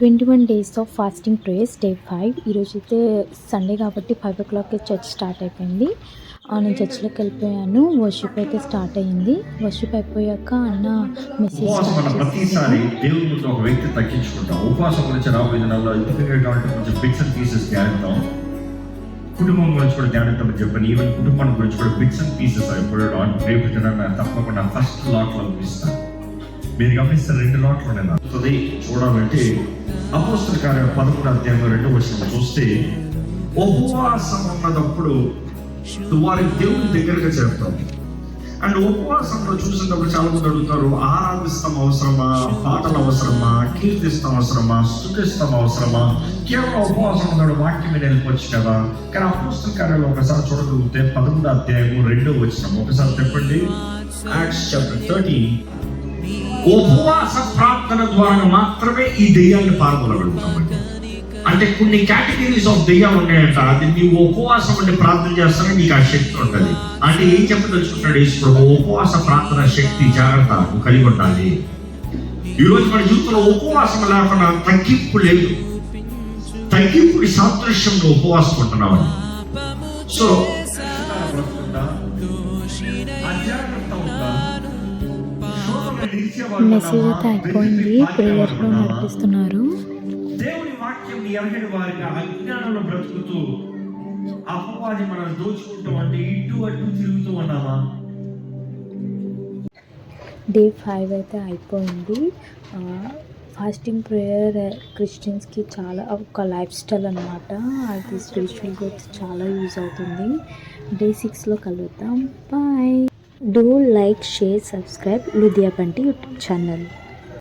21 days of fasting prayers day 5. ఈరోజైతే Sunday కాబట్టి 5 o'clock church start అయిపోయింది. నేను చర్చ్లోకి వెళ్ళిపోయాను. వర్షిప్ అయితే స్టార్ట్ అయ్యింది. వర్షిప్ అయిపోయాక అన్న మెసేజ్ ప్రతిసారి దేవుని ముందు ఒక వ్యక్తి తగ్గించుకుంటాం. ఉపవాసం గురించి రాబోయే దినాల్లో కొంచెం బిట్స్ అండ్ పీసెస్ ధ్యానిద్దాం. కుటుంబం గురించి కూడా ధ్యానిద్దామని చెప్పాను. ఈవెన్ కుటుంబం గురించి కూడా బిట్స్ అండ్ పీసెస్ అయిపోయాడు. రేపు దినాన్ని తప్పకుండా ఫస్ట్ లాట్లో ఇస్తాను. మీరు గమనిస్తే 2 లాట్లు ఉన్నాయి. చూడాలంటే అపోస్తల కార్యాలు 11వ అధ్యాయంలో 2వ వచనం చూస్తే ఉపవాసం ఉన్నప్పుడు వారి దేవుని దగ్గరగా చేరుతాం. అండ్ ఉపవాసంలో చూసినప్పుడు చాలా మంది అడుగుతారు, ఆరాధిస్తాం అవసరమా, పాటలు అవసరమా, కీర్తిస్తాం అవసరమా, స్తుతిస్తాం అవసరమా, కేవలం ఉపవాసం ఉన్నాడు వాక్యం మీద వెళ్ళిపోవచ్చు కదా. కానీ అపోస్తల కార్యాలు ఒకసారి చూడగలిగితే 11వ అధ్యాయము 2వ వచనం ఒకసారి చెప్పండి. Acts chapter 13. ఉపవాస ప్రార్థన ద్వారా మాత్రమే ఈ దెయ్యాన్ని పాల్గొనగలుగుతామండి. అంటే కొన్ని కేటగిరీస్ ఆఫ్ దెయ్యాలు ఉన్నాయంట. అది నీవు ఉపవాసం అంటే ప్రార్థన చేస్తానని నీకు ఆ శక్తి ఉంటుంది. అంటే ఏం చెప్పదలుచుకుంటాడు ఈశ్వరుడు? ఉపవాస ప్రార్థన శక్తి జాగ్రత్త నువ్వు కలిగి ఉండాలి. ఈరోజు మన జీవితంలో ఉపవాసం లేకుండా తగ్గింపు లేదు. తగ్గింపుకి సాదృశ్యం నువ్వు ఉపవాసం ఉంటున్నావని. సో మెసేజ్ అయితే అయిపోయింది. ప్రేయర్లో నడిపిస్తున్నారు. దేవుని వాక్యం ఎరగని వారిగా అజ్ఞానంలో బ్రతుకుతూ అపవాది మనం దోచుకుంటూ అంటే ఇటు అటు తిరుగుతూ ఉన్నామా? డే 5 అయితే అయిపోయింది. ఫాస్టింగ్ ప్రేయర్ క్రిస్టియన్స్కి చాలా ఒక లైఫ్ స్టైల్ అనమాట. అది స్పిరిచువల్ గ్రోత్ చాలా యూజ్ అవుతుంది. డే 6లో కలుద్దాం. Bye. Do like, share, subscribe Ludhiya Bunty YouTube channel.